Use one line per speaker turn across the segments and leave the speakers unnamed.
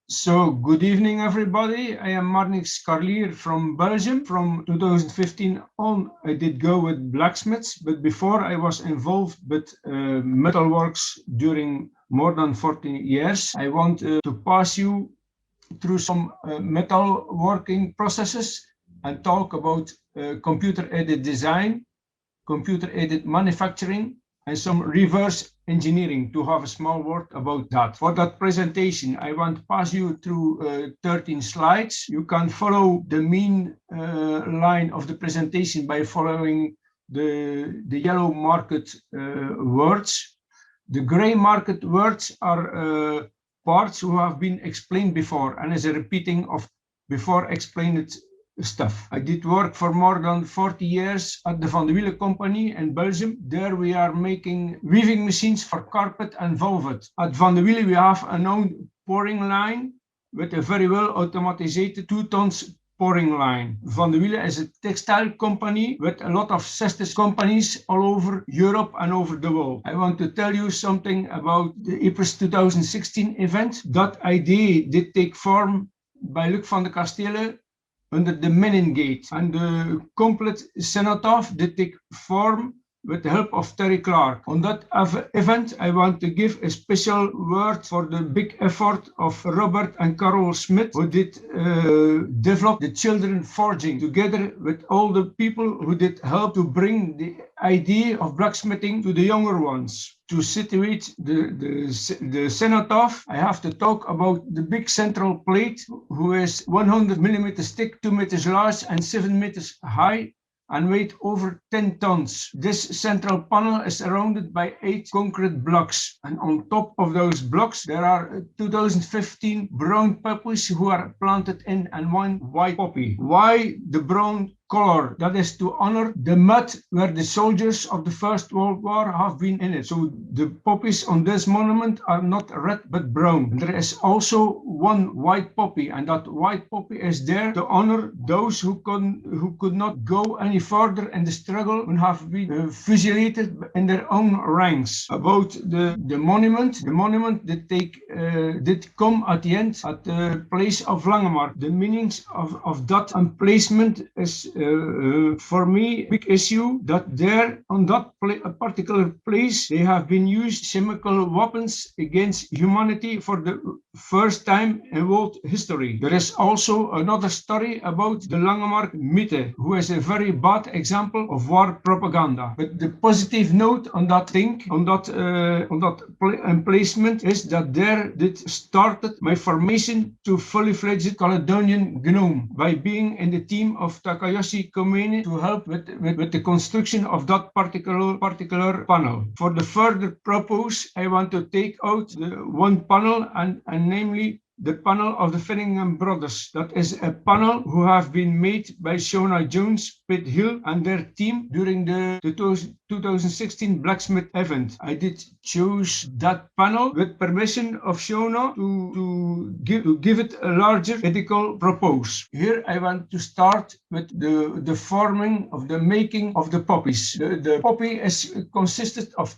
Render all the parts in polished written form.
So, good evening, everybody. I am Marnix Carlier from Belgium. From 2015 on, I did go with blacksmiths, but before I was involved with metalworks during more than 40 years. I want to pass you through some metal working processes and talk about computer-aided design, computer-aided manufacturing, and some reverse engineering to have a small word about that. For that presentation, I want to pass you through 13 slides. You can follow the main line of the presentation by following the yellow marked words. The gray marked words are parts who have been explained before and is a repeating of before explained stuff. I did work for more than 40 years at the Van de Wiele company in Belgium. There we are making weaving machines for carpet and velvet. At Van de Wiele we have a known pouring line with a very well automated 2 tons pouring line. Van de Wiele is a textile company with a lot of sister companies all over Europe and over the world. I want to tell you something about the IPRES 2016 event. That idea did take form by Luc van der Kastelen under the Menin Gate, and the complete cenotaph did take form with the help of Terry Clark. On that event, I want to give a special word for the big effort of Robert and Carol Smith, who did develop the children forging together with all the people who did help to bring the idea of blacksmithing to the younger ones. To situate the cenotaph, I have to talk about the big central plate, who is 100 millimeters thick, 2 meters large, and 7 meters high, and weighed over 10 tons. This central panel is surrounded by 8 concrete blocks, and on top of those blocks there are 2015 brown poppies who are planted in, and 1 white poppy. Why the brown color? That is to honor the mud where the soldiers of the First World War have been in it. So the poppies on this monument are not red but brown. And there is also 1 white poppy, and that white poppy is there to honor those who could not go any further in the struggle and have been fusilated in their own ranks. About the monument did come at the end at the place of Langemark. The meanings of that emplacement is for me a big issue, that there on that particular place they have been used chemical weapons against humanity for the first time in world history. There is also another story about the Langemark myth, who is a very bad example of war propaganda. But the positive note on that thing, on that emplacement, is that there did started my formation to fully fledged Caledonian gnome by being in the team of Takayoshi Komene to help with the construction of that particular panel. For the further purpose, I want to take out the 1 panel and namely the panel of the Finningham brothers. That is a panel who have been made by Shona Jones, Pitt Hill and their team during the 2016 blacksmith event. I did choose that panel with permission of Shona to give it a larger ethical purpose. Here I want to start with the forming of the making of the poppies. The poppy is consisted of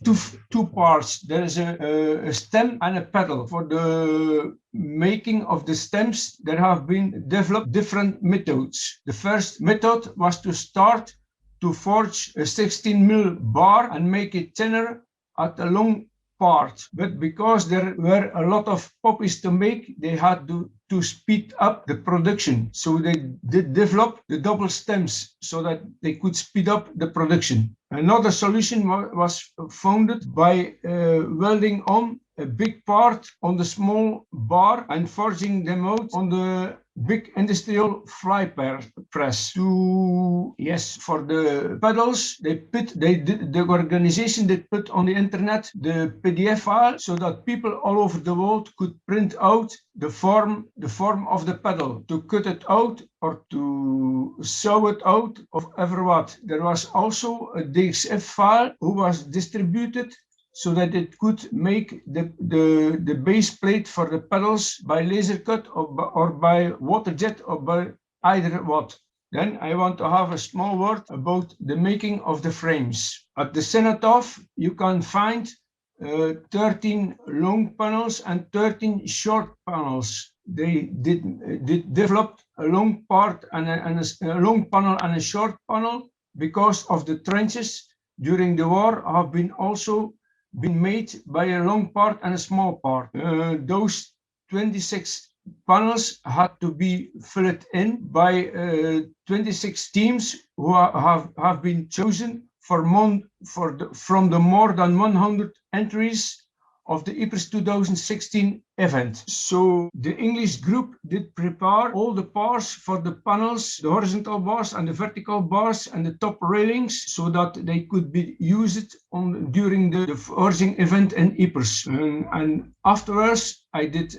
two parts. There is a stem and a petal. For the making of the stems, there have been developed different methods. The first method was to start to forge a 16 mil bar and make it thinner at a long part. But because there were a lot of poppies to make, they had to speed up the production. So they did develop the double stems so that they could speed up the production. Another solution was founded by welding on a big part on the small bar and forging them out on the big industrial fly press. For the pedals, the organization did put on the internet the PDF file so that people all over the world could print out the form of the pedal, to cut it out or to sew it out of ever what. There was also a DXF file who was distributed so that it could make the base plate for the pedals by laser cut or by water jet or by either what. Then I want to have a small word about the making of the frames. At the cenotaph, you can find 13 long panels and 13 short panels. they did develop a long part and a long panel and a short panel, because of the trenches during the war have been also been made by a long part and a small part. Those 26 panels had to be filled in by 26 teams who have been chosen from the more than 100 entries of the IPRS 2016 event. So the English group did prepare all the bars for the panels, the horizontal bars and the vertical bars and the top railings, so that they could be used during the forging event in IPRS. And afterwards, I did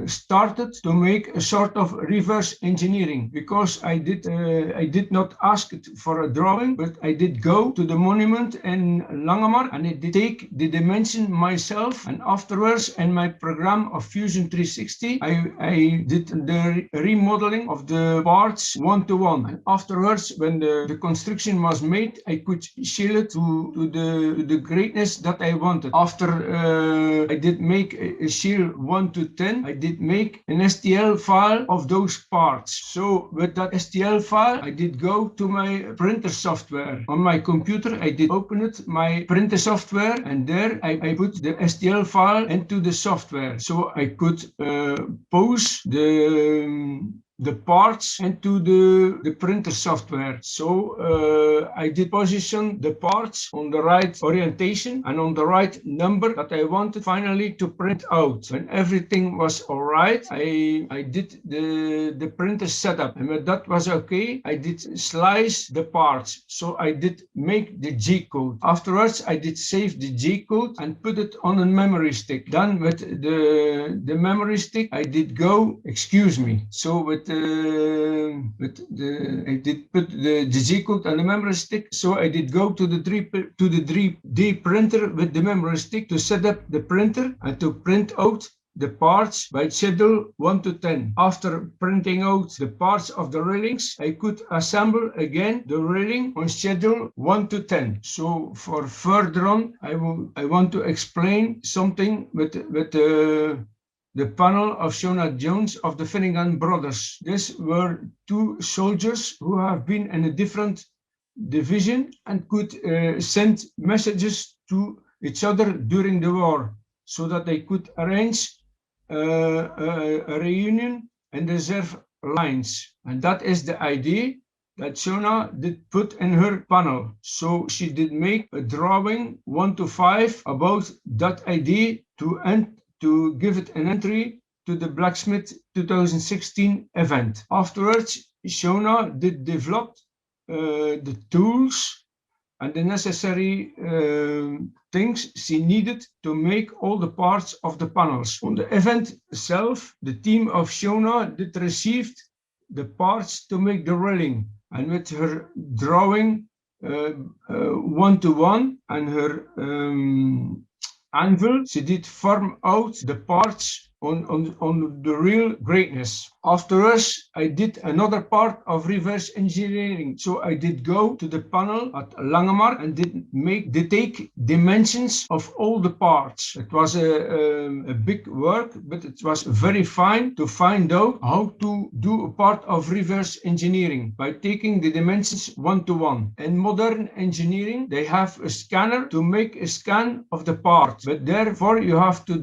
started to make a sort of reverse engineering, because I did not ask it for a drawing, but I did go to the monument in Langemark and I did take the dimension myself, and afterwards in my program of Fusion 360 I did the remodeling of the parts one to one, and afterwards when the construction was made I could scale it to the greatness that I wanted. After I did make a scale 1 to 10, I did make an STL file of those parts. So with that STL file I did go to my printer software on my computer. I did open it, my printer software, and there I put the STL file into the software, so I could pose the parts into the printer software. So I did position the parts on the right orientation and on the right number that I wanted finally to print out. When everything was all right, I did the printer setup, and when that was okay, I did slice the parts. So I did make the G code. Afterwards, I did save the G code and put it on a memory stick. Then with the memory stick, I did go, excuse me. So with I did put the G code on the memory stick. So I did go to the 3D printer with the memory stick to set up the printer and to print out the parts by schedule 1 to 10. After printing out the parts of the railings, I could assemble again the railing on schedule 1 to 10. So for further on, I want to explain something with the panel of Shona Jones of the Finnegan brothers. These were two soldiers who have been in a different division and could send messages to each other during the war, so that they could arrange a reunion in the reserve lines. And that is the idea that Shona did put in her panel. So she did make a drawing 1 to 5 about that idea to give it an entry to the Blacksmith 2016 event. Afterwards, Shona did develop the tools and the necessary things she needed to make all the parts of the panels. On the event itself, the team of Shona did receive the parts to make the railing, and with her drawing 1 to 1 and her anvil, she did form out the parts on the real greatness. Afterwards, I did another part of reverse engineering. So I did go to the panel at Langemark and did take dimensions of all the parts. It was a big work, but it was very fine to find out how to do a part of reverse engineering by taking the dimensions 1 to 1. In modern engineering, they have a scanner to make a scan of the part, but therefore you have to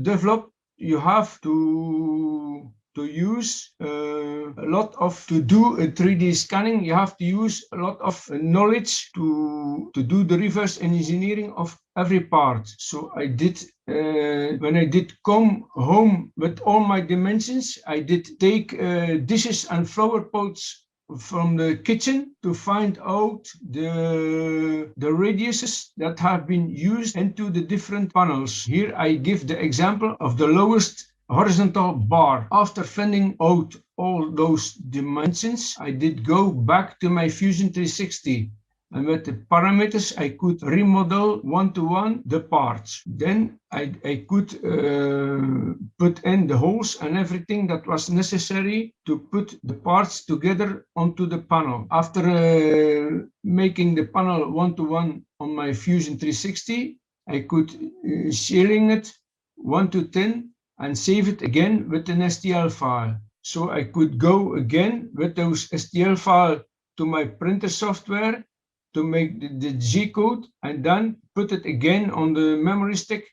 use a lot of, to do a 3D scanning, you have to use a lot of knowledge to do the reverse engineering of every part. So I did, when I did come home with all my dimensions, I did take dishes and flower pots from the kitchen to find out the radiuses that have been used into the different panels. Here I give the example of the lowest horizontal bar. After finding out all those dimensions, I did go back to my Fusion 360, and with the parameters I could remodel 1 to 1 the parts. Then I could put in the holes and everything that was necessary to put the parts together onto the panel. After making the panel 1 to 1 on my Fusion 360, I could scaling it 1 to 10 and save it again with an STL file. So I could go again with those STL file to my printer software to make the G code and then put it again on the memory stick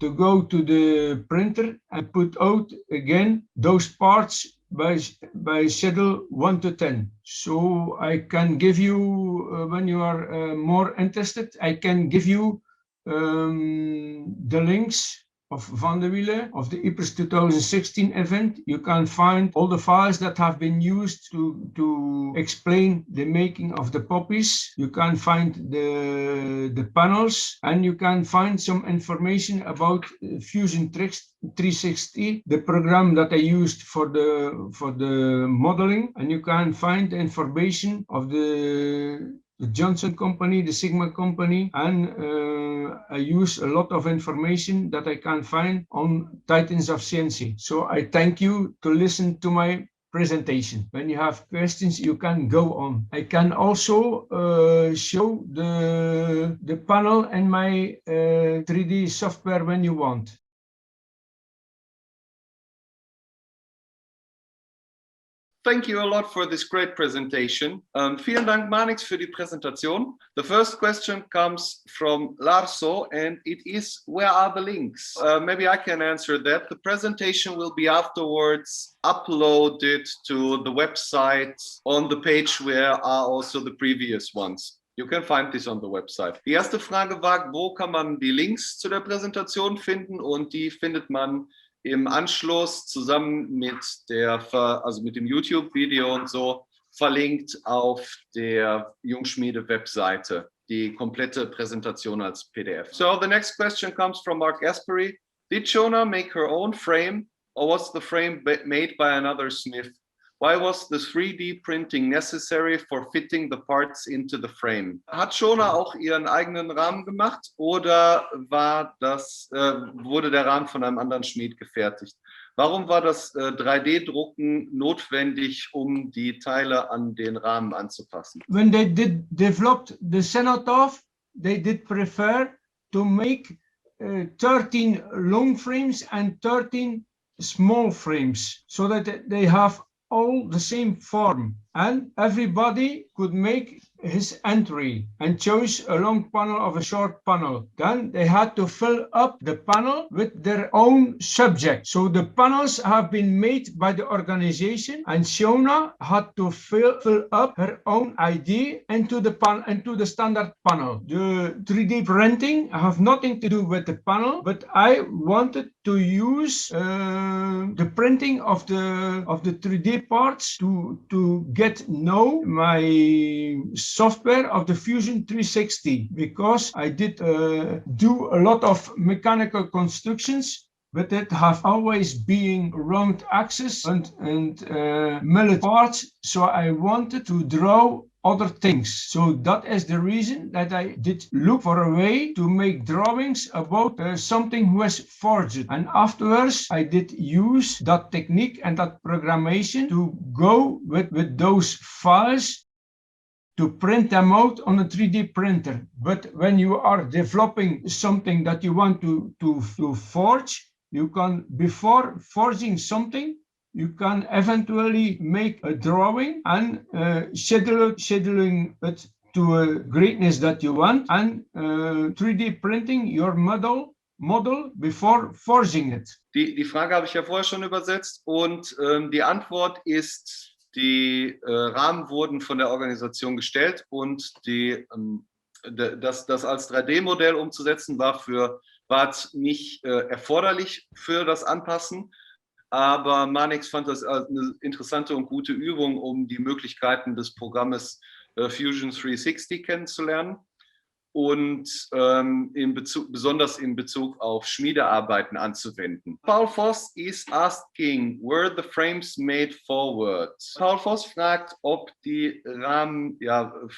to go to the printer and put out again those parts by schedule 1 to 10. So I can give you, when you are more interested, I can give you the links of Van de Wiele, of the IPRS 2016 event. You can find all the files that have been used to explain the making of the poppies. You can find the panels, and you can find some information about Fusion 360, the program that I used for the modeling, and you can find information of the Johnson company, the Sigma company, and I use a lot of information that I can find on Titans of CNC. So I thank you to listen to my presentation. When you have questions, you can go on. I can also show the panel and my 3D software when you want.
Thank you a lot for this great presentation. Vielen Dank, Marnix, für die Präsentation. The first question comes from Larso, and it is, where are the links? Maybe I can answer that. The presentation will be afterwards uploaded to the website on the page where are also the previous ones. You can find this on the website. Die erste Frage war, wo kann man die Links zu der Präsentation finden? Und die findet man im Anschluss zusammen mit mit dem YouTube-Video und so verlinkt auf der Jungschmiede-Webseite, die komplette Präsentation als PDF. So the next question comes from Mark Aspery. Did Shona make her own frame, or was the frame made by another smith? Why was the 3D printing necessary for fitting the parts into the frame? Hat Shona auch ihren eigenen Rahmen gemacht, oder wurde der Rahmen von einem anderen Schmied gefertigt? Warum war das 3D-Drucken notwendig, um die Teile an den Rahmen anzupassen?
When they developed the Cenotaph, they did prefer to make 13 long frames and 13 small frames, so that they have all the same form, and everybody could make his entry and chose a long panel of a short panel. Then they had to fill up the panel with their own subject. So the panels have been made by the organization, and Shona had to fill up her own idea into the standard panel. The 3D printing have nothing to do with the panel, but I wanted to use the printing of the 3D parts to get know my software of the Fusion 360, because I did do a lot of mechanical constructions, but it have always been round axis and millet parts. So I wanted to draw other things. So that is the reason that I did look for a way to make drawings about something was forged. And afterwards, I did use that technique and that programmation to go with those files to print them out on a 3D printer. But when you are developing something that you want to forge, you can, before forging something, you can eventually make a drawing and scheduling it to a greatness that you want, and 3D printing your model before forging it.
Die Frage habe ich ja vorher schon übersetzt, und die Antwort ist, die Rahmen wurden von der Organisation gestellt, und das als 3D-Modell umzusetzen war nicht erforderlich für das Anpassen. Aber Marnix fand das als eine interessante und gute Übung, um die Möglichkeiten des Programmes Fusion 360 kennenzulernen und besonders in Bezug auf Schmiedearbeiten anzuwenden. Paul Voss is asking, were the frames made forward? Paul Voss fragt, ob die Rahmen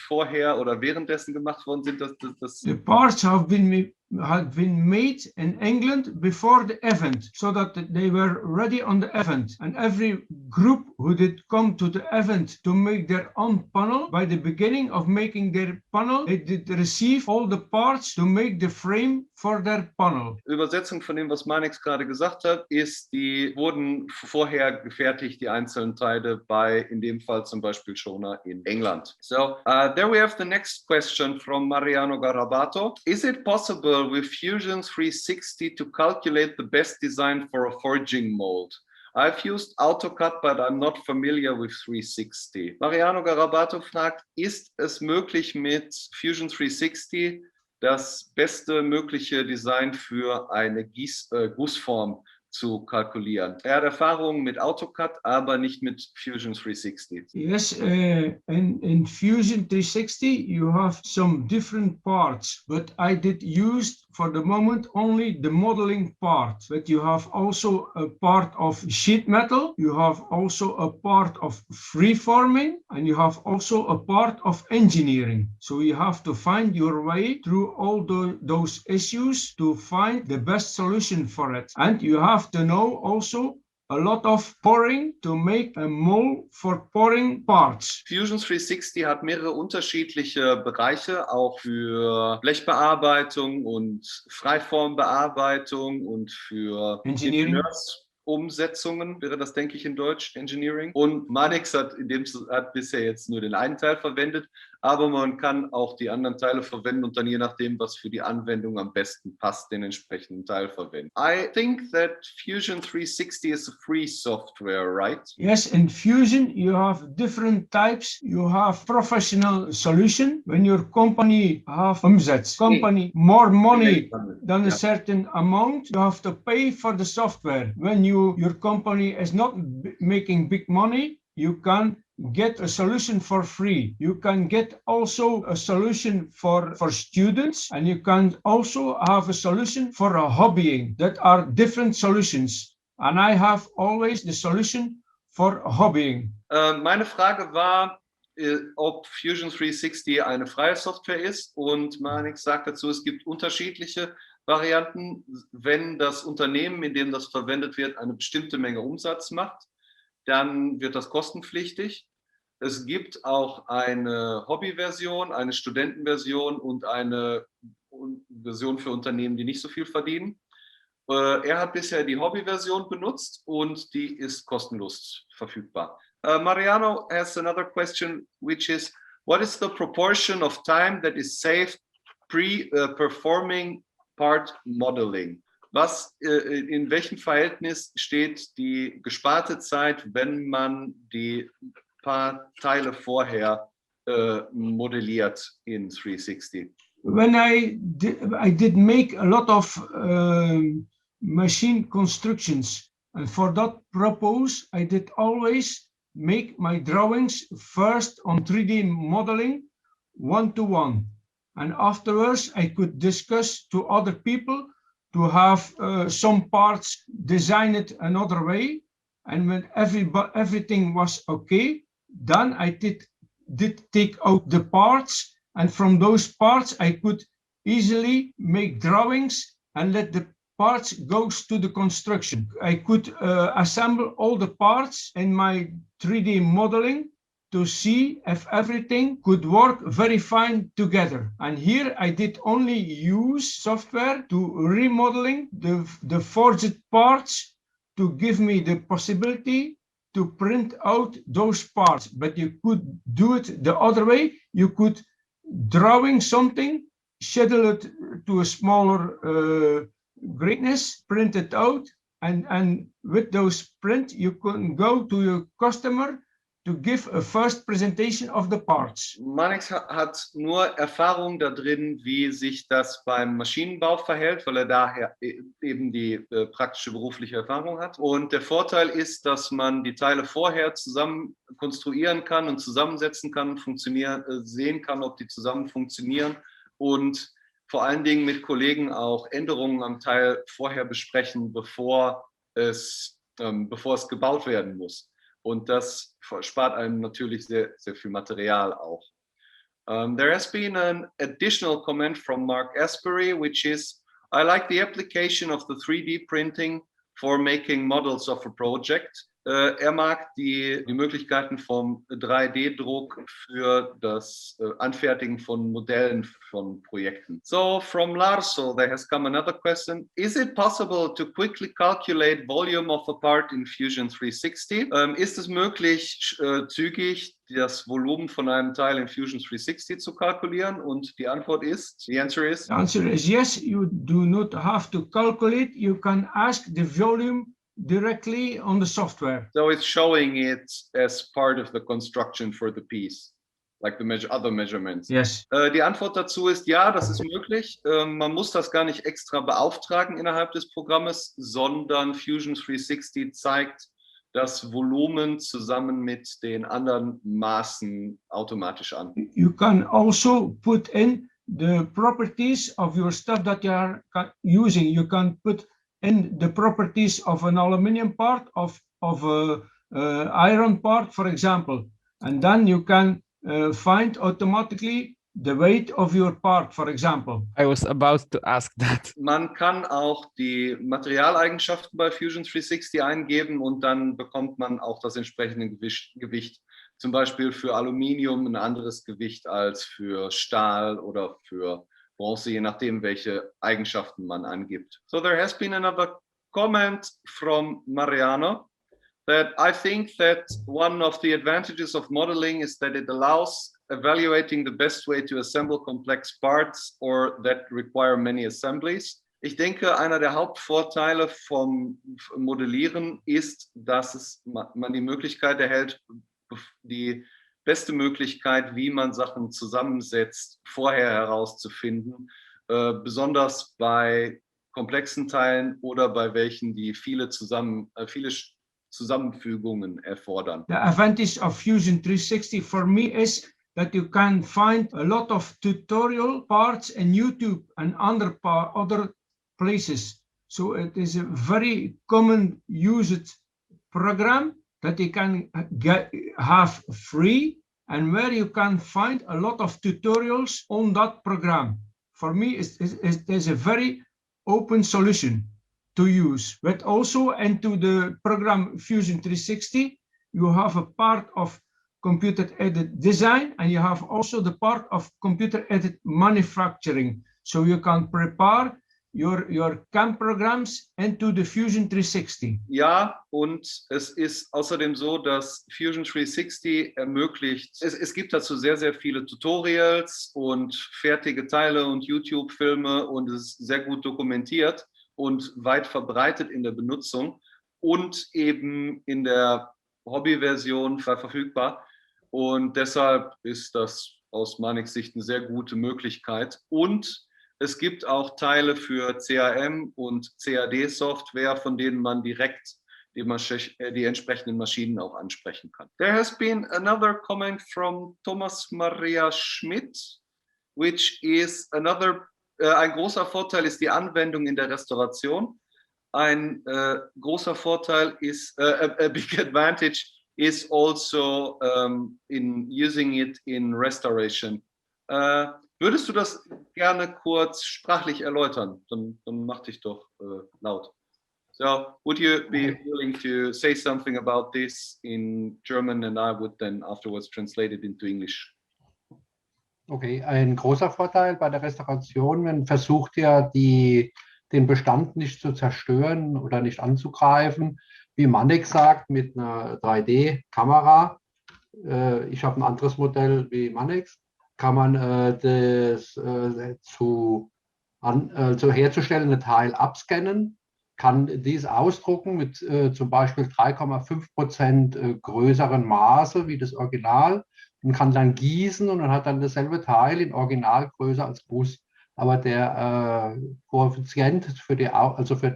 vorher oder währenddessen gemacht worden sind.
The parts have been had been made in England before the event, so that they were ready on the event. And every group who did come to the event to make their own panel, by the beginning of making their panel, they did receive all the parts to make the frame for their panel.
Übersetzung von dem, was Marnix gerade gesagt hat, ist, die wurden vorher gefertigt, die einzelnen Teile bei, in dem Fall zum Beispiel Schoner in England. So, there we have the next question from Mariano Garabato. Is it possible with Fusion 360 to calculate the best design for a forging mold? I've used AutoCAD, but I'm not familiar with 360. Mariano Garabato fragt, ist es möglich mit Fusion 360 das beste mögliche Design für eine Gussform zu kalkulieren? Er hat Erfahrung mit AutoCAD, aber nicht mit Fusion 360.
Yes, in Fusion 360 you have some different parts, but I did use for the moment only the modeling part. But you have also a part of sheet metal, you have also a part of freeforming, and you have also a part of engineering. So you have to find your way through all those issues to find the best solution for it. And you have to know also a lot of pouring to make a mold for pouring parts.
Fusion 360 hat mehrere unterschiedliche Bereiche, auch für Blechbearbeitung und Freiformbearbeitung und für
Engineering.
Umsetzungen, wäre das, denke ich, in Deutsch, Engineering. Und Marnix hat bisher jetzt nur den einen Teil verwendet, aber man kann auch die anderen Teile verwenden und dann je nachdem, was für die Anwendung am besten passt, den entsprechenden Teil verwenden. I think that Fusion 360 is a free software, right?
Yes, in Fusion you have different types. You have professional solution. When your company have more money than a certain amount, you have to pay for the software. When your company is not making big money, you can get a solution for free. You can get also a solution for students, and you can also have a solution for a hobbying. That are different solutions. And I have always the solution for hobbying.
Meine Frage war, ob Fusion 360 eine freie Software ist, und Marnix sagt dazu, es gibt unterschiedliche Varianten. Wenn das Unternehmen, in dem das verwendet wird, eine bestimmte Menge Umsatz macht, dann wird das kostenpflichtig. Es gibt auch eine Hobbyversion, eine Studentenversion und eine Version für Unternehmen, die nicht so viel verdienen. Er hat bisher die Hobbyversion benutzt und die ist kostenlos verfügbar. Mariano has another question, which is, what is the proportion of time that is saved performing part modeling? In welchem Verhältnis steht die gesparte Zeit, wenn man die paar Teile vorher modelliert in 360?
When I did make a lot of machine constructions, and for that purpose I did always make my drawings first on 3D modeling one-to-one, and afterwards I could discuss to other people to have some parts designed another way, and when everything was okay, then I did take out the parts, and from those parts I could easily make drawings and let the parts goes to the construction. I could assemble all the parts in my 3D modeling to see if everything could work very fine together. And here I did only use software to remodeling the forged parts to give me the possibility to print out those parts. But you could do it the other way. You could drawing something, schedule it to a smaller greatness, print it out, and with those print you can go to your customer to give a first presentation of the parts.
Marnix hat nur Erfahrung da drin, wie sich das beim Maschinenbau verhält, weil er daher eben die praktische berufliche Erfahrung hat. Und der Vorteil ist, dass man die Teile vorher zusammen konstruieren kann und zusammensetzen kann, sehen kann, ob die zusammen funktionieren, und vor allen Dingen mit Kollegen auch Änderungen am Teil vorher besprechen, bevor es gebaut werden muss. Und das spart einem natürlich sehr, sehr viel Material auch. There has been an additional comment from Mark Asbury, which is, I like the application of the 3D printing for making models of a project. Mag die Möglichkeiten vom 3D-Druck für das Anfertigen von Modellen von Projekten. So from Larso, there has come another question. Is it possible to quickly calculate volume of a part in Fusion 360? Ist es möglich, zügig das Volumen von einem Teil in Fusion 360 zu kalkulieren? Und die Antwort ist, the answer is
yes, you do not have to calculate. You can ask the volume directly on the software.
So it's showing it as part of the construction for the piece, like the other measurements.
Yes.
Die Antwort dazu ist ja, das ist möglich. Man muss das gar nicht extra beauftragen innerhalb des Programmes, sondern Fusion 360 zeigt das Volumen zusammen mit den anderen Maßen automatisch an.
You can also put in the properties of your stuff that you are using. You can put in the properties of an aluminium part, of a iron part, for example, and then you can find automatically the weight of your part, for example.
I was about to ask that.
Man kann auch die Materialeigenschaften bei Fusion 360 eingeben und dann bekommt man auch das entsprechende Gewicht. Zum Beispiel für Aluminium ein anderes Gewicht als für Stahl oder für Bronze, je nachdem, welche Eigenschaften man angibt. So there has been another comment from Mariano that I think that one of the advantages of modeling is that it allows evaluating the best way to assemble complex parts or that require many assemblies. Ich denke, einer der Hauptvorteile vom Modellieren ist, dass man die Möglichkeit erhält, die beste Möglichkeit, wie man Sachen zusammensetzt, vorher herauszufinden, besonders bei komplexen Teilen oder bei welchen, die viele Zusammenfügungen erfordern.
The advantage of Fusion 360 for me is that you can find a lot of tutorial parts in YouTube and other places. So it is a very common used program that you can have free and where you can find a lot of tutorials on that program. For me, it is a very open solution to use. But also into the program Fusion 360, you have a part of computer-aided design and you have also the part of computer-aided manufacturing. So you can prepare your CAM programs into the Fusion 360.
Ja, und es ist außerdem so, dass Fusion 360 ermöglicht, es gibt dazu sehr, sehr viele Tutorials und fertige Teile und YouTube-Filme und es ist sehr gut dokumentiert und weit verbreitet in der Benutzung und eben in der Hobbyversion frei verfügbar. Und deshalb ist das aus Marnix Sicht eine sehr gute Möglichkeit. Und es gibt auch Teile für CAM und CAD-Software, von denen man direkt die entsprechenden Maschinen auch ansprechen kann. There has been another comment from Thomas Maria Schmidt, which is another, ein großer Vorteil ist die Anwendung in der Restauration. Ein großer Vorteil ist, a big advantage is also in using it in restoration. Würdest du das gerne kurz sprachlich erläutern? Dann mach dich doch laut. So, would you be willing to say something about this in German and I would then afterwards translate it into English?
Okay, ein großer Vorteil bei der Restauration, man versucht ja den Bestand nicht zu zerstören oder nicht anzugreifen. Wie Marnix sagt, mit einer 3D-Kamera, ich habe ein anderes Modell wie Marnix, kann man das herzustellende Teil abscannen, kann dies ausdrucken mit zum Beispiel 3,5% größeren Maße wie das Original und kann dann gießen und dann hat dann dasselbe Teil in Originalgröße als Guss. Aber der Koeffizient für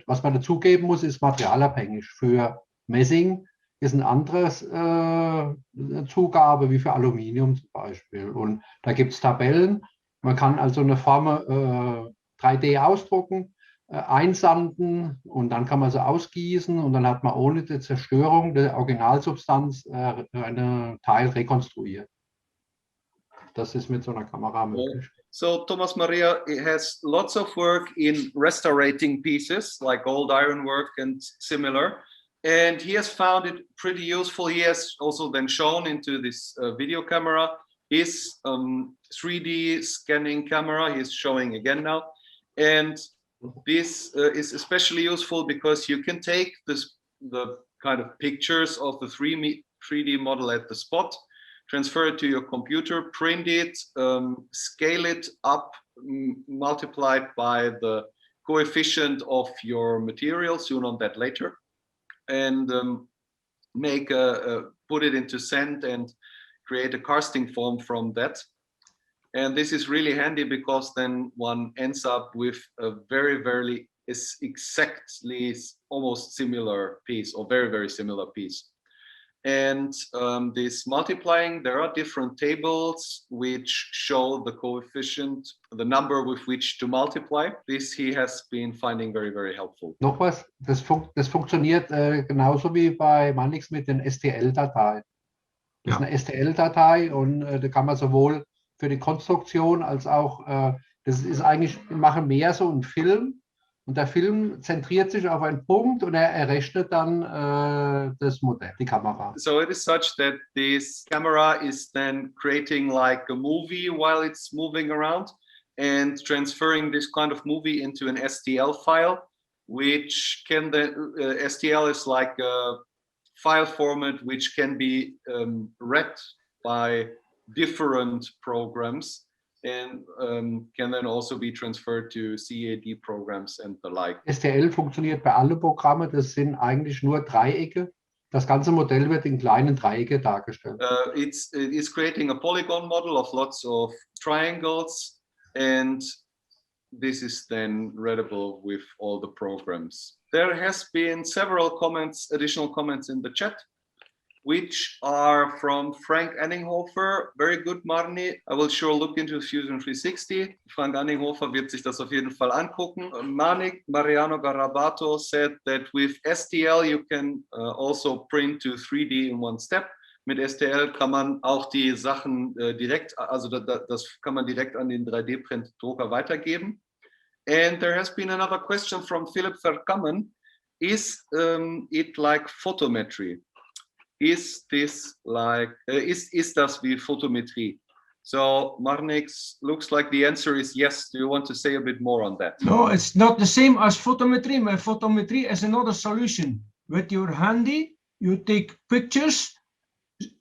was man dazugeben muss, ist materialabhängig. Für Messing ist ein anderes Zugabe wie für Aluminium zum Beispiel. Und da gibt es Tabellen. Man kann also eine Form 3D ausdrucken, einsanden und dann kann man sie ausgießen und dann hat man ohne die Zerstörung der Originalsubstanz einen Teil rekonstruiert. Das ist mit so einer Kamera möglich.
So Thomas Maria has lots of work in restaurating pieces like old ironwork and similar. And he has found it pretty useful. He has also then shown into this video camera his 3D scanning camera. He is showing again now. And this is especially useful because you can take the kind of pictures of the 3D model at the spot, transfer it to your computer, print it, scale it up, multiplied by the coefficient of your material, soon on that later, and put it into Send and create a casting form from that. And this is really handy because then one ends up with a very, very exactly almost similar piece or very, very similar piece. And this multiplying, there are different tables which show the coefficient, the number with which to multiply. This he has been finding very, very helpful.
Noch was, das funktioniert genauso wie bei Marnix mit den STL-Dateien. Das ist eine STL-Datei und da kann man sowohl für die Konstruktion als auch, das ist eigentlich, wir machen mehr so einen Film. Und der Film zentriert sich auf einen Punkt und er errechnet dann das Modell, die Kamera.
So it is such that this camera is then creating like a movie while it's moving around and transferring this kind of movie into an STL file, which can then, STL is like a file format which can be read by different programs. And can then also be transferred to CAD programs and the like.
STL funktioniert bei allen Programmen, das sind eigentlich nur Dreiecke. Das ganze Modell wird in kleinen Dreiecke dargestellt.
It's creating a polygon model of lots of triangles, and this is then readable with all the programs. There has been several comments, additional comments in the chat, which are from Frank Anninghofer. Very good, Marni. I will sure look into Fusion 360. Frank Anninghofer wird sich das auf jeden Fall angucken. Mariano Garabato said that with STL you can also print to 3D in one step. Mit STL kann man auch die Sachen direkt, also das kann man direkt an den 3D-Print-Drucker weitergeben. And there has been another question from Philip Vercammen. Is it like photometry? Is this like, is das wie Photometrie? So Marnix, looks like the answer is yes. Do you want to say a bit more on that?
No, it's not the same as photometry. My photometry is another solution. With your handy, you take pictures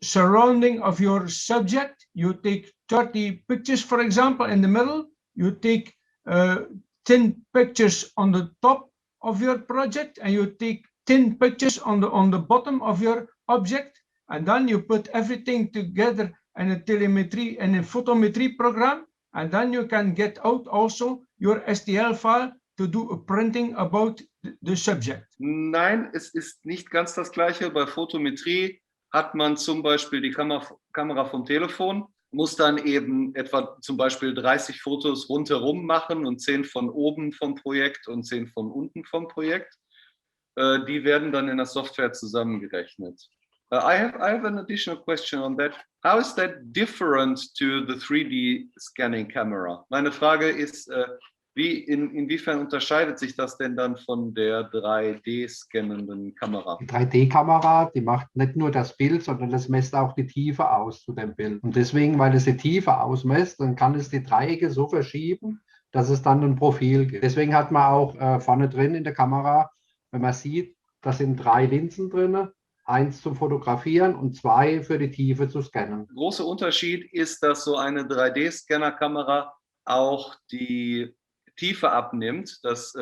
surrounding of your subject. You take 30 pictures, for example, in the middle. You take 10 pictures on the top of your project, and you take 10 pictures on the bottom of your object, and then you put everything together in a telemetry and a photometry program, and then you can get out also your STL file to do a printing about the subject.
Nein, es ist nicht ganz das Gleiche. Bei Photometrie hat man zum Beispiel die Kamera vom Telefon, muss dann eben etwa zum Beispiel 30 Fotos rundherum machen und 10 von oben vom Projekt und 10 von unten vom Projekt. Die werden dann in der Software zusammengerechnet. I have an additional question on that. How is that different to the 3D scanning camera? Meine Frage ist, inwiefern unterscheidet sich das denn dann von der 3D-scannenden Kamera?
Die 3D-Kamera, die macht nicht nur das Bild, sondern das misst auch die Tiefe aus zu dem Bild. Und deswegen, weil es die Tiefe ausmisst, dann kann es die Dreiecke so verschieben, dass es dann ein Profil gibt. Deswegen hat man auch vorne drin in der Kamera, wenn man sieht, da sind 3 Linsen drin, 1 zum Fotografieren und 2 für die Tiefe zu scannen.
Großer Unterschied ist, dass so eine 3D-Scanner-Kamera auch die Tiefe abnimmt, dass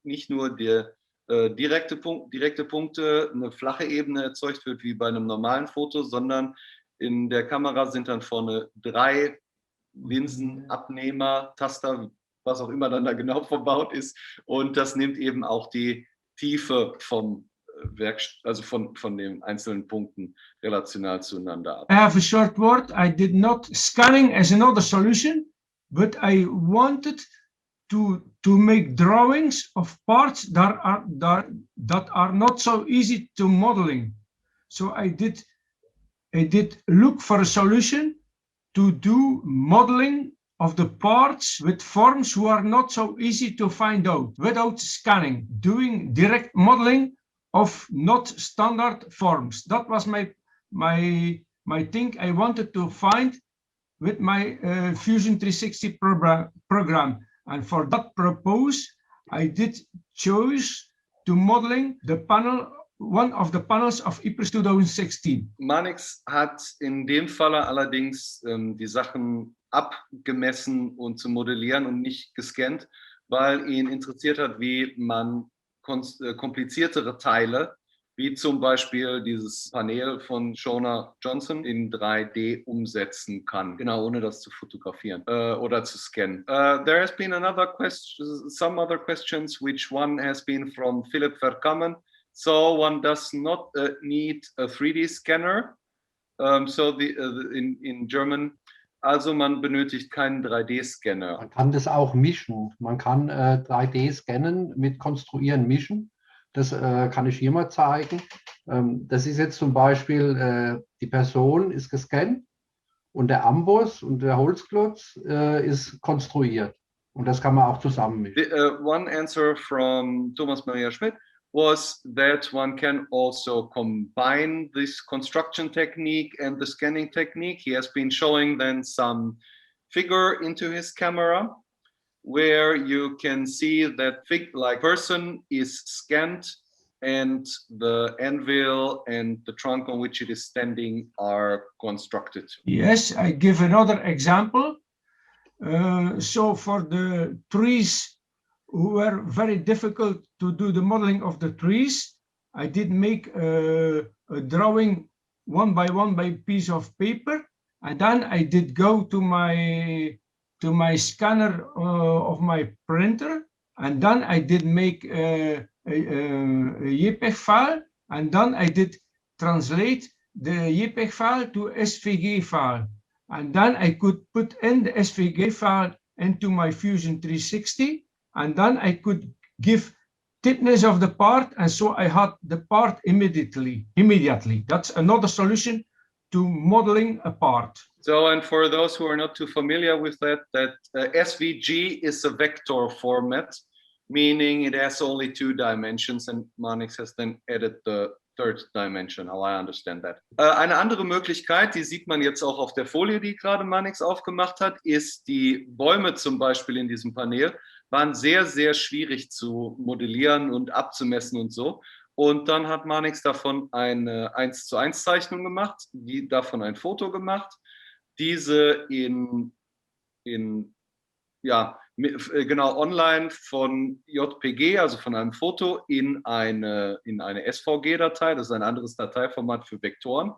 nicht nur direkte Punkte, eine flache Ebene erzeugt wird wie bei einem normalen Foto, sondern in der Kamera sind dann vorne 3 Linsenabnehmer, Taster, was auch immer dann da genau verbaut ist, und das nimmt eben auch die Tiefe vom also von den einzelnen Punkten relational zueinander ab.
I have a short word. I did not scanning as another solution, but I wanted to make drawings of parts that are not so easy to modeling. So I did look for a solution to do modeling of the parts with forms who are not so easy to find out without scanning, doing direct modeling of not standard forms. That was my thing I wanted to find with my Fusion 360 program. And for that purpose, I did choose to modeling the panel, one of the panels of IPRIS 2016.
Marnix hat in dem Falle allerdings die Sachen abgemessen und zu modellieren und nicht gescannt, weil ihn interessiert hat, wie man kompliziertere Teile, wie zum Beispiel dieses Panel von Shona Johnson in 3D umsetzen kann, genau, ohne das zu fotografieren oder zu scannen. There has been another question, some other questions, which one has been from Philip Vercammen. So one does not need a 3D scanner. In German, also man benötigt keinen 3D-Scanner.
Man kann das auch mischen. Man kann 3D scannen mit Konstruieren mischen. Das kann ich hier mal zeigen. Das ist jetzt zum Beispiel, die Person ist gescannt und der Amboss und der Holzklotz ist konstruiert. Und das kann man auch zusammenmischen.
One answer from Thomas Maria Schmidt was that one can also combine this construction technique and the scanning technique. He has been showing then some figure into his camera where you can see that person is scanned and the anvil and the trunk on which it is standing are constructed.
Yes, I give another example. So for the trees who were very difficult to do the modeling of the trees, I did make a drawing one by piece of paper, and then I did go to my scanner of my printer, and then I did make a JPEG file, and then I did translate the JPEG file to SVG file, and then I could put in the SVG file into my Fusion 360, and then I could give thickness of the part, and so I had the part immediately. That's another solution to modeling a part.
So, and for those who are not too familiar with that SVG is a vector format, meaning it has only 2 dimensions, and Marnix has then added the 3rd dimension, how I understand that. Eine andere Möglichkeit, die sieht man jetzt auch auf der Folie, die gerade Marnix aufgemacht hat, ist die Bäume zum Beispiel in diesem Panel waren sehr, sehr schwierig zu modellieren und abzumessen und so. Und dann hat Marnix davon eine 1:1 Zeichnung gemacht, davon ein Foto gemacht, diese online von JPG, also von einem Foto in eine SVG-Datei, das ist ein anderes Dateiformat für Vektoren,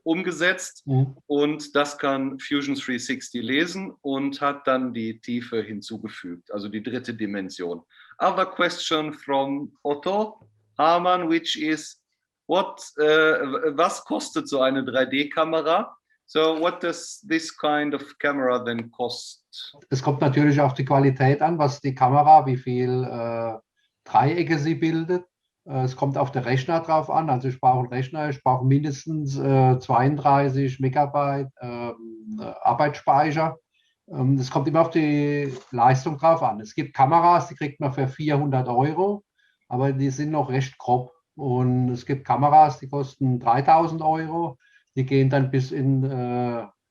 umgesetzt. Und das kann Fusion 360 lesen und hat dann die Tiefe hinzugefügt, also die 3. Dimension. Other question from Otto Hamann, which is, was kostet so eine 3D-Kamera? So what does this kind of camera then cost?
Es kommt natürlich auf die Qualität an, was die Kamera, wie viel Dreiecke sie bildet. Es kommt auf den Rechner drauf an. Also ich brauche einen Rechner, ich brauche mindestens 32 Megabyte Arbeitsspeicher. Das kommt immer auf die Leistung drauf an. Es gibt Kameras, die kriegt man für 400 €, aber die sind noch recht grob. Und es gibt Kameras, die kosten 3.000 €. Die gehen dann bis in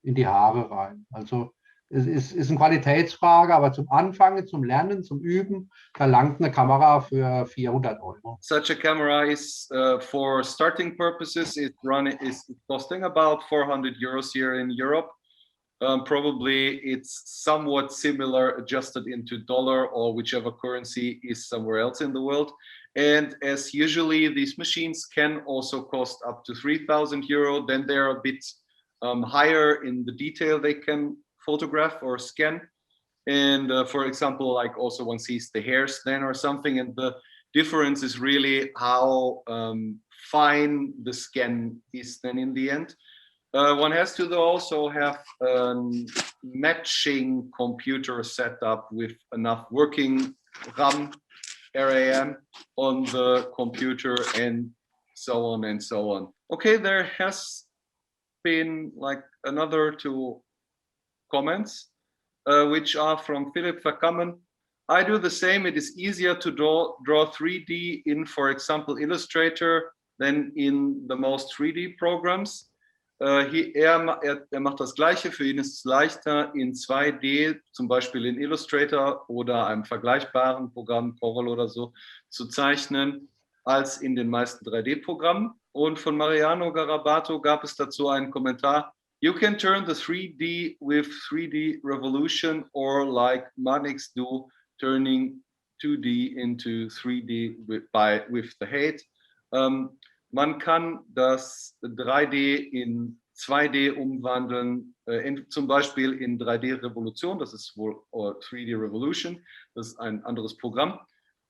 die Haare rein. Also es ist eine Qualitätsfrage, aber zum Anfangen, zum Lernen, zum Üben, da langt eine Kamera für 400 €.
Such a camera is, for starting purposes, is costing about 400 € here in Europe. Probably it's somewhat similar adjusted into dollar or whichever currency is somewhere else in the world. And as usually these machines can also cost up to 3,000 €, then they're a bit higher in the detail they can photograph or scan. And for example, like also one sees the hairs then or something, and the difference is really how fine the scan is then in the end. One has to also have a matching computer setup with enough working RAM on the computer and so on and so on. Okay, there has been like another to comments, which are from Philip Vercammen. I do the same. It is easier to draw 3D in, for example, Illustrator than in the most 3D programs. Er macht das Gleiche. Für ihn ist es leichter, in 2D, zum Beispiel in Illustrator oder einem vergleichbaren Programm, Corel oder so, zu zeichnen, als in den meisten 3D-Programmen. Und von Mariano Garabato gab es dazu einen Kommentar. You can turn the 3D with 3D Revolution or like Marnix do, turning 2D into 3D with the hate. Man kann das 3D in 2D umwandeln, zum Beispiel in 3D Revolution, das ist wohl 3D Revolution, das ist ein anderes Programm.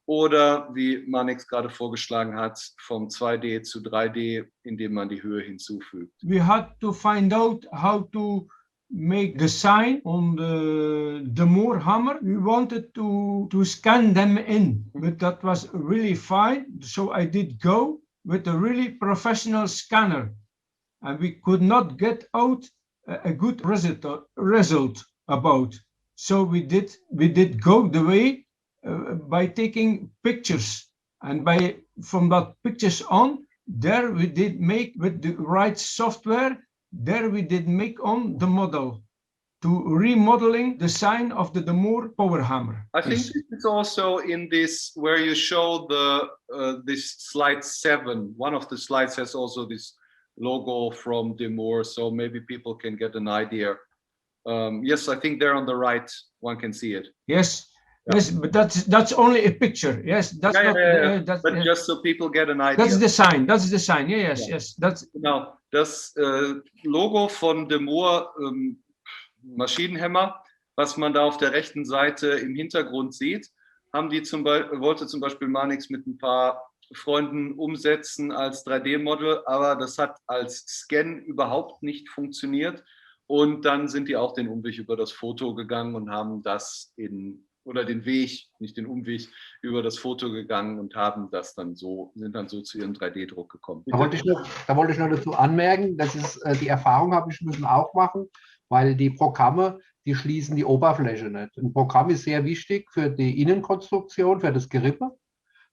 Oder wie Marnix gerade vorgeschlagen hat, vom 2D zu 3D, indem man die Höhe hinzufügt.
We had to find out how to make the sign on the More hammer. We wanted to scan them in, but that was really fine. So I did go with a really professional scanner, and we could not get out a good result about. So we did go the way by taking pictures, and from that pictures on, there we did make with the right software. There we did make on the model to remodeling the sign of the More power hammer.
I think it's also in this where you show this slide 7. One of the slides has also this logo from the More, so maybe people can get an idea. Yes, I think there on the right, one can see it.
Yes. Yes, but that's only a picture. Yes, that's not.
But just so people get an idea.
That's the sign. That's the sign. Yes, yes. That's
genau. Das Logo von dem More Maschinenhammer, was man da auf der rechten Seite im Hintergrund sieht, wollte zum Beispiel Marnix mit ein paar Freunden umsetzen als 3D-Model, aber das hat als Scan überhaupt nicht funktioniert. Und dann sind die auch den Umweg über das Foto gegangen und haben das den Weg, nicht den Umweg, über das Foto gegangen und sind dann so zu ihrem 3D-Druck gekommen.
Da wollte ich noch dazu anmerken, das ist die Erfahrung habe ich müssen auch machen, weil die Programme, die schließen die Oberfläche nicht. Ein Programm ist sehr wichtig für die Innenkonstruktion, für das Gerippe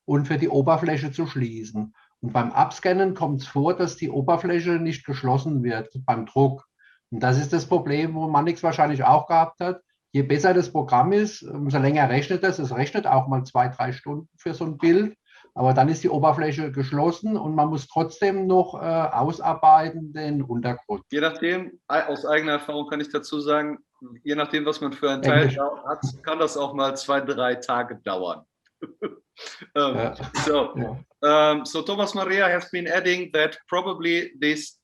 und für die Oberfläche zu schließen. Und beim Abscannen kommt es vor, dass die Oberfläche nicht geschlossen wird beim Druck. Und das ist das Problem, wo Marnix wahrscheinlich auch gehabt hat. Je besser das Programm ist, umso länger rechnet es. Es rechnet auch mal 2-3 Stunden für so ein Bild. Aber dann ist die Oberfläche geschlossen und man muss trotzdem noch ausarbeiten den Untergrund.
Je nachdem, aus eigener Erfahrung kann ich dazu sagen, je nachdem, was man für ein Teil hat, kann das auch mal 2-3 Tage dauern. So Thomas Maria has been adding that probably these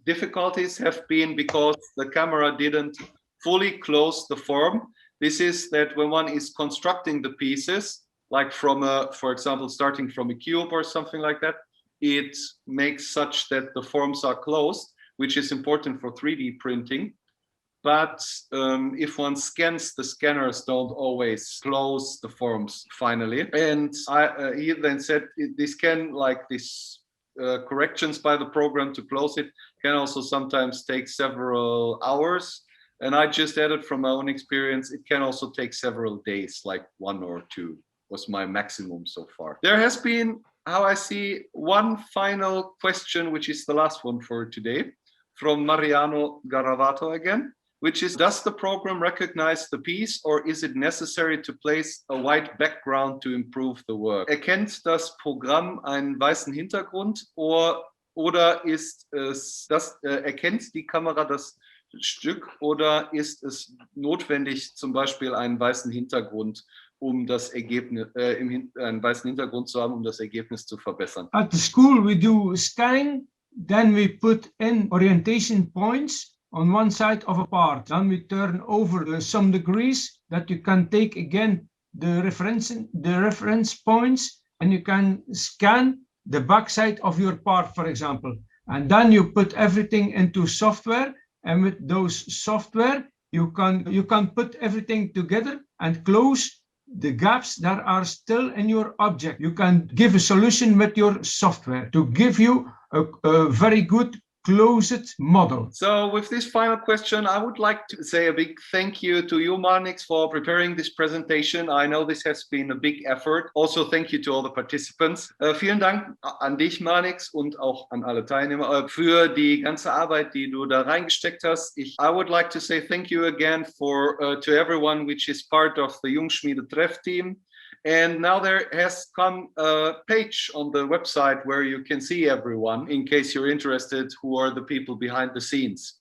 difficulties have been because the camera didn't fully close the form. This is that when one is constructing the pieces, like for example, starting from a cube or something like that, it makes such that the forms are closed, which is important for 3D printing. But if one scans, the scanners don't always close the forms finally. And he then said this corrections by the program to close it can also sometimes take several hours. And I just added from my own experience, it can also take several days, like 1 or 2 was my maximum so far. There has been, how I see, one final question, which is the last one for today, from Mariano Garavato again, which is, does the program recognize the piece or is it necessary to place a white background to improve the work? Erkennt das Programm einen weißen Hintergrund oder erkennt die Kamera das Stück oder ist es notwendig, zum Beispiel einen weißen Hintergrund, um das Ergebnis, einen weißen Hintergrund zu haben, um das Ergebnis zu verbessern?
At the school we do scanning, then we put in orientation points on one side of a part. Then we turn over some degrees that you can take again the reference points and you can scan the back side of your part, for example. And then you put everything into software. And with those software, you can put everything together and close the gaps that are still in your object. You can give a solution with your software to give you a very good closed model.
So with this final question, I would like to say a big thank you to you, Marnix, for preparing this presentation. I know this has been a big effort. Also, thank you to all the participants. Vielen Dank an dich, Marnix, und auch an alle Teilnehmer für die ganze Arbeit, die du da reingesteckt hast. I would like to say thank you again to everyone which is part of the Jungschmiede Treff team. And now there has come a page on the website where you can see everyone, in case you're interested, who are the people behind the scenes.